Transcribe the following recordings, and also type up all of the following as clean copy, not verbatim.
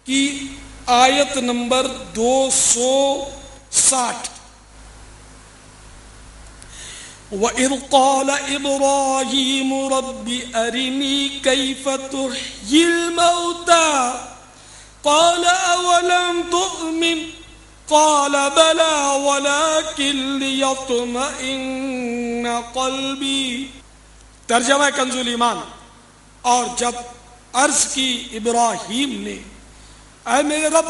کی آیت نمبر 260. وَإِذْ قَالَ إِبْرَاهِيمُ رَبِّ أَرِنِي كَيْفَ تُحْيِي الْمَوْتَى قَالَ أَوَلَمْ تُؤْمِنْ قَالَ بَلَى وَلَكِنْ لِيَطْمَئِنَّ قَلْبِي. ترجمہ کنز الایمان. اور جب عرض کی ابراہیم نے اے میرے رب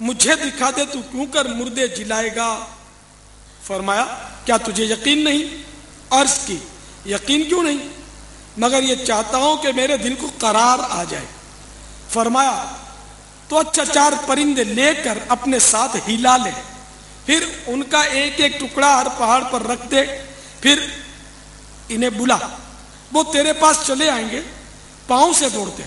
مجھے دکھا دے تو کیوں کر مردے جلائے گا. فرمایا کیا تجھے یقین نہیں؟ عرض کی یقین کیوں نہیں مگر یہ چاہتا ہوں کہ میرے دل کو قرار آ جائے. فرمایا تو اچھا 4 پرندے لے کر اپنے ساتھ ہلا لے, پھر ان کا ایک ایک ٹکڑا ہر پہاڑ پر رکھ دے, پھر انہیں بلا, وہ تیرے پاس چلے آئیں گے پاؤں سے دوڑتے.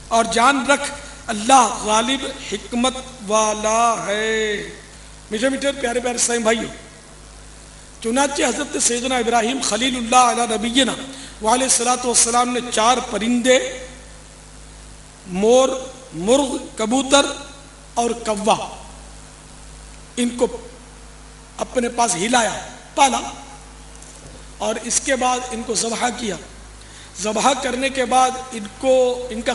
اور جان رکھ اللہ غالب حکمت والا ہے. میٹھے میٹھے پیارے پیارے اسلامی بھائیو, چنانچہ حضرت سیدنا ابراہیم خلیل اللہ علیہ نبینا وعلیہ الصلوۃ والسلام نے 4 پرندے, مور, مرغ, کبوتر اور کوا, ان کو اپنے پاس ہلایا, پالا, اور اس کے بعد ان کو ذبح کیا. ذبح کرنے کے بعد ان کا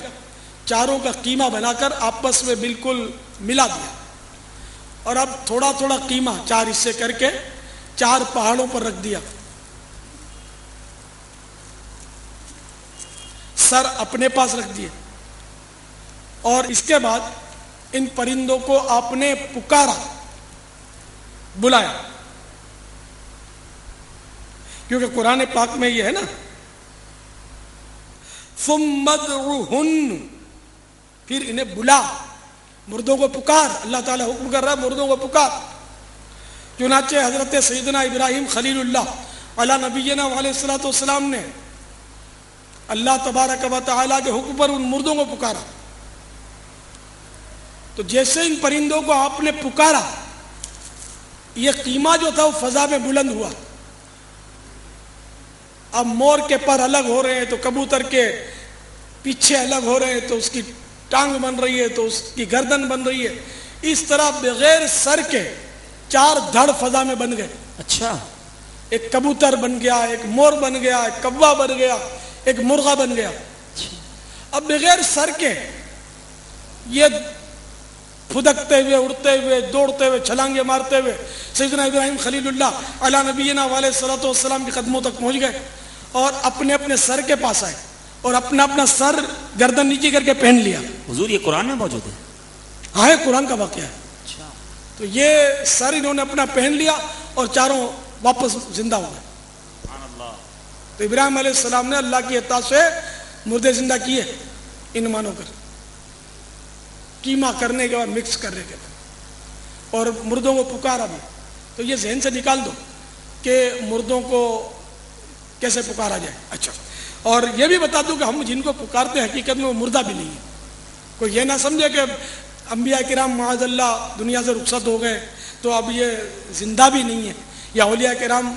چاروں کا قیمہ بنا کر آپس میں بالکل ملا دیا, اور اب تھوڑا تھوڑا قیمہ 4 حصے کر کے 4 پہاڑوں پر رکھ دیا. سر اپنے پاس رکھ دیے, اور اس کے بعد ان پرندوں کو آپ نے پکارا, بلایا, کیونکہ قرآن پاک میں یہ ہے نا ثم ادعوہن, پھر انہیں بلا, مردوں کو پکار. اللہ تعالیٰ حکم کر رہا ہے مردوں کو پکار. چنانچہ حضرت سیدنا ابراہیم خلیل اللہ علی نبینا علیہ الصلوۃ والسلام نے اللہ تبارک و تعالیٰ کے حکم پر ان مردوں کو پکارا. تو جیسے ان پرندوں کو آپ نے پکارا, یہ قیمہ جو تھا وہ فضا میں بلند ہوا. اب مور کے پر الگ ہو رہے ہیں تو کبوتر کے پیچھے الگ ہو رہے ہیں, تو اس کی ٹانگ بن رہی ہے, تو اس کی گردن بن رہی ہے. اس طرح بغیر سر کے 4 دھڑ فضا میں بن گئے. اچھا, ایک کبوتر بن گیا, ایک مور بن گیا, ایک کوا بن گیا, ایک مرغا بن گیا. اب بغیر سر کے یہ پھدکتے ہوئے, اڑتے ہوئے, دوڑتے ہوئے, چھلانگے مارتے ہوئے سیدنا ابراہیم خلیل اللہ علی نبینا علیہ الصلوۃ والسلام کے قدموں تک پہنچ گئے, اور اپنے اپنے سر کے پاس آئے, اور اپنا اپنا سر گردن نیچے کر کے پہن لیا. حضور یہ قرآن میں موجود ہے؟ ہاں, قرآن کا واقعہ ہے. تو یہ سر انہوں نے اپنا پہن لیا اور چاروں واپس زندہ ہو گئے. تو ابراہیم علیہ السلام نے اللہ کی عطا سے مردے زندہ کیے ان مانو کر, قیمہ کرنے کے بعد, مکس کرنے کے بعد, اور مردوں کو پکارا بھی. تو یہ ذہن سے نکال دو کہ مردوں کو کیسے پکارا جائے. اچھا, اور یہ بھی بتا دوں کہ ہم جن کو پکارتے ہیں حقیقت میں وہ مردہ بھی نہیں ہے. کوئی یہ نہ سمجھے کہ انبیاء کرام معاذ اللہ دنیا سے رخصت ہو گئے تو اب یہ زندہ بھی نہیں ہے, یا اولیاء کرام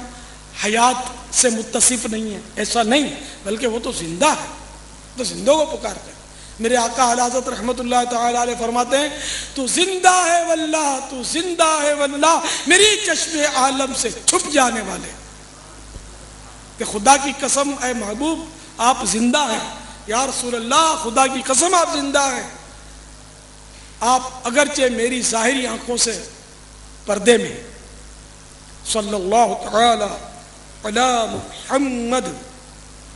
حیات سے متصف نہیں ہے, ایسا نہیں, بلکہ وہ تو زندہ ہے, تو زندوں کو پکارتے ہیں. میرے آقا اعلی حضرت رحمت اللہ تعالی علیہ فرماتے ہیں تو زندہ ہے واللہ, تو زندہ ہے واللہ, میری چشم عالم سے چھپ جانے والے. کہ خدا کی قسم اے محبوب آپ زندہ ہیں. یا رسول اللہ خدا کی قسم آپ زندہ ہیں. آپ اگرچہ میری ظاہری آنکھوں سے پردے میں. صلی اللہ تعالی علی محمد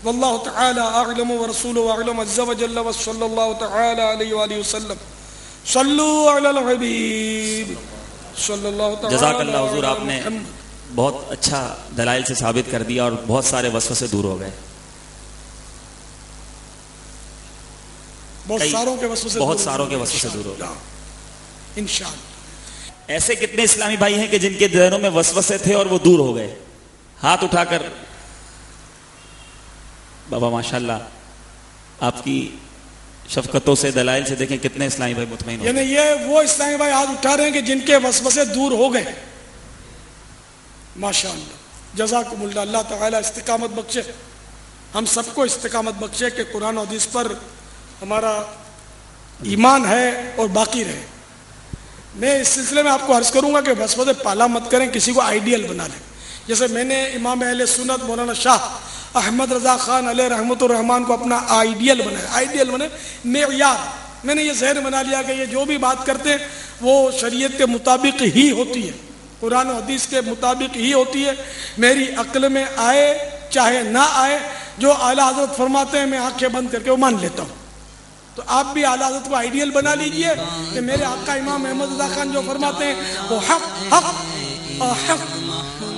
واللہ تعالی اعلم ورسولہ اعلم عز وجل وصلی اللہ تعالی علیہ وآلہ وسلم. صلو علی الحبیب صلی اللہ تعالی. جزاک اللہ حضور, آپ نے بہت اچھا دلائل سے ثابت کر دیا اور بہت سارے وسوسے دور ہو گئے. بہت ساروں کے وسوسے دور ہو گئے انشاءاللہ. ایسے کتنے اسلامی بھائی ہیں کہ جن کے ذہنوں میں وسوسے تھے اور وہ دور ہو گئے؟ ہاتھ اٹھا کر. بابا ماشاءاللہ آپ کی شفقتوں سے, دلائل سے دیکھیں کتنے اسلامی بھائی مطمئن ہو. یعنی یہ وہ اسلامی بھائی ہاتھ اٹھا رہے ہیں کہ جن کے وسوسے دور ہو گئے. ماشاءاللہ, جزاکم اللہ. اللہ تعالی استقامت بخشے, ہم سب کو استقامت بخشے کہ قرآن و حدیث پر ہمارا ایمان ہے اور باقی رہے. میں اس سلسلے میں آپ کو عرض کروں گا کہ وسوسے پالا مت کریں, کسی کو آئیڈیل بنا لیں. جیسے میں نے امام اہل سنت مولانا شاہ احمد رضا خان علیہ رحمۃ الرحمان کو اپنا آئیڈیل بنایا. آئیڈیل بنے معیار. میں نے یہ ذہن بنا لیا کہ یہ جو بھی بات کرتے ہیں وہ شریعت کے مطابق ہی ہوتی ہے, قرآن و حدیث کے مطابق ہی ہوتی ہے. میری عقل میں آئے چاہے نہ آئے, جو اعلیٰ حضرت فرماتے ہیں میں آنکھیں بند کر کے وہ مان لیتا ہوں. تو آپ بھی اعلیٰ حضرت کو آئیڈیل بنا لیجئے کہ میرے آقا امام احمد رضا خان جو فرماتے ہیں وہ حق حق اور حق.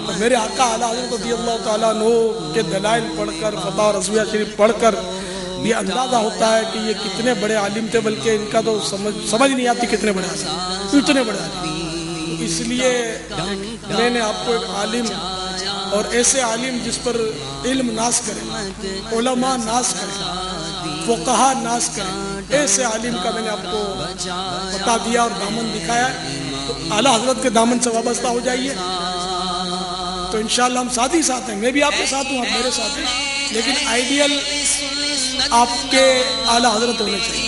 اور میرے آقا اعلیٰ حضرت رضی اللہ تعالیٰ عنہ کے دلائل پڑھ کر, فتح رضویہ شریف پڑھ کر بھی اندازہ ہوتا ہے کہ یہ کتنے بڑے عالم تھے, بلکہ ان کا تو سمجھ نہیں آتی کتنے بڑے عالم, اتنے بڑے عالم. اس لیے میں نے آپ کو ایک عالم اور ایسے عالم جس پر علم ناز کرے, علماء ناز کرے, فقہا ناز کرے, ایسے عالم کا میں نے آپ کو بتا دیا اور دامن دکھایا. تو اعلیٰ حضرت کے دامن سے وابستہ ہو جائیے, تو انشاءاللہ ہم ساتھ ہی ساتھ ہیں. میں بھی آپ کے ساتھ ہوں, آپ میرے ساتھ ہیں, لیکن آئیڈیل آپ کے اعلیٰ حضرت ہونے چاہیے.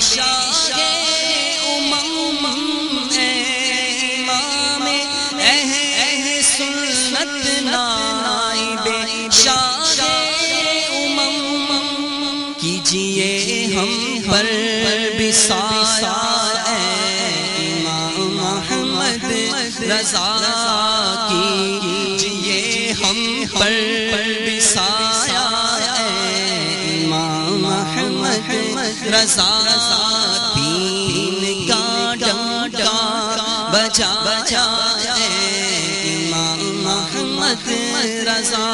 کیجئے ہم پر بھی سایہ امام محمد رضا, کیجئے ہم پر بھی سایہ امام محمد رضا. دین کا ڈنکا بجایا امام محمد رضا.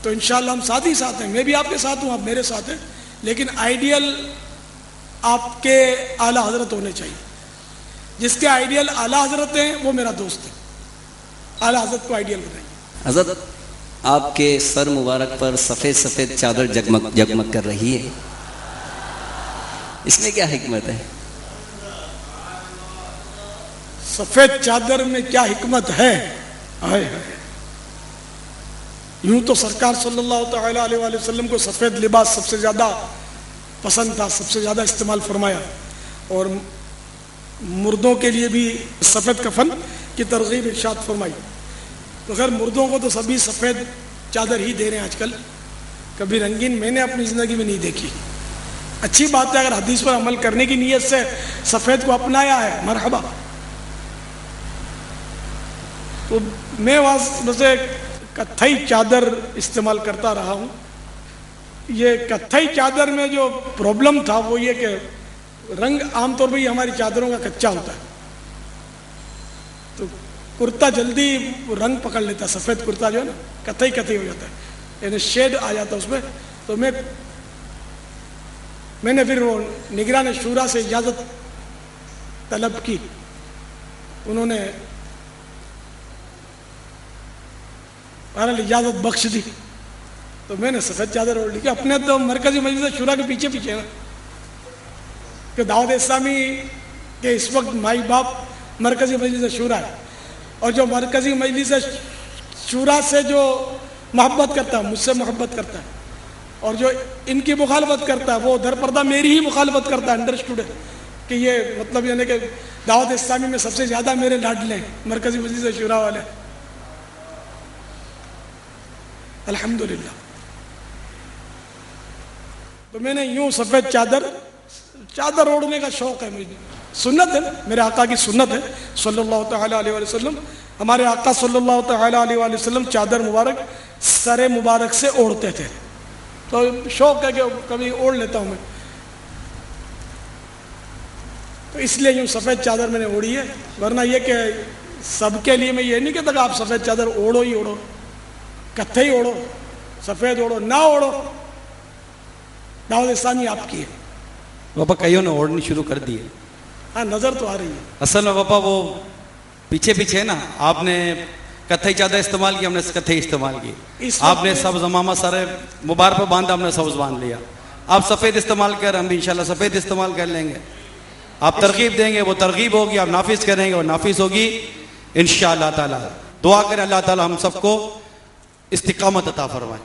تو انشاءاللہ ہم ساتھ ہی ساتھ ہیں. میں بھی آپ کے ساتھ ہوں, آپ میرے ساتھ ہیں, لیکن آئیڈیل آپ کے اعلیٰ حضرت ہونے چاہیے. جس کے آئیڈیل اعلیٰ حضرت ہیں وہ میرا دوست ہے. اعلیٰ حضرت کو آئیڈیل بنائیے. حضرت آپ کے سر مبارک پر سفید سفید چادر جگمگ جگمگ کر رہی ہے, اس میں کیا حکمت ہے؟ سفید چادر میں کیا حکمت ہے؟ آئے ہائے, یوں تو سرکار صلی اللہ تعالی علیہ وآلہ وسلم کو سفید لباس سب سے زیادہ پسند تھا, سب سے زیادہ استعمال فرمایا, اور مردوں کے لیے بھی سفید کفن کی ترغیب ارشاد فرمائی. تو خیر مردوں کو تو سبھی سفید چادر ہی دے رہے ہیں آج کل, کبھی رنگین میں نے اپنی زندگی میں نہیں دیکھی. اچھی بات ہے, اگر حدیث پر عمل کرنے کی نیت سے سفید کو اپنایا ہے, مرحبا. تو میں ویسے کتھئی چادر استعمال کرتا رہا ہوں. یہ کتھئی چادر میں جو پرابلم تھا وہ یہ کہ رنگ عام طور پہ یہ ہماری چادروں کا کچا ہوتا ہے, تو کرتا جلدی رنگ پکڑ لیتا ہے. سفید کرتا جو ہے نا کتھئی کتھئی ہو جاتا ہے, یعنی شیڈ آ جاتا ہے اس میں. تو میں نے پھر وہ نگران شورا سے اجازت طلب کی, انہوں نے بہرحال اجازت بخش دی, تو میں نے سفید چادر اوڑھ لی. کہ اپنے تو مرکزی مجلس شورا کے پیچھے پیچھے نا, کہ دعوت اسلامی کے اس وقت مائی باپ مرکزی مجلس شورا ہے, اور جو مرکزی مجلس شورا سے جو محبت کرتا ہے مجھ سے محبت کرتا ہے, اور جو ان کی مخالفت کرتا ہے وہ در پردہ میری ہی مخالفت کرتا ہے. انڈرسٹوڈ ہے کہ یہ مطلب یعنی کہ دعوت اسلامی میں سب سے زیادہ میرے لاڈلے ہیں مرکزی مجلس شورا والے, الحمدللہ. تو میں نے یوں سفید چادر اوڑھنے کا شوق ہے مجھے, سنت ہے, میرے آقا کی سنت ہے صلی اللہ تعالی علیہ وآلہ وسلم. ہمارے آقا صلی اللہ تعالی علیہ وآلہ وسلم چادر مبارک سر مبارک سے اوڑھتے تھے, تو شوق ہے کہ کبھی اوڑھ لیتا ہوں میں. تو اس لیے یوں سفید چادر میں نے اوڑھی ہے, ورنہ یہ کہ سب کے لیے میں یہ نہیں کہتا کہ آپ سفید چادر اوڑھو ہی اوڑھو, کتھئی اوڑھو, سفید اوڑھو, نہ اوڑھو, دعوت اسلامی آپ کی ہے. پاپا کئیوں نے اوڑھنی شروع کر دی ہے. ہاں نظر تو آ رہی ہے. اصل میں پاپا وہ پیچھے پیچھے ہے نا, آپ نے کتھئی چادر استعمال کی, ہم نے کتھئی استعمال کی. آپ نے سبز امامہ سر مبارک پہ باندھا, ہم نے سبز باندھ لیا. آپ سفید استعمال کر, ہم بھی انشاءاللہ سفید استعمال کر لیں گے. آپ ترغیب دیں گے وہ ترغیب ہوگی, آپ نافذ کریں گے وہ نافذ ہوگی انشاءاللہ تعالی. دعا کریں اللہ تعالی ہم سب کو استقامت عطا فرمائے.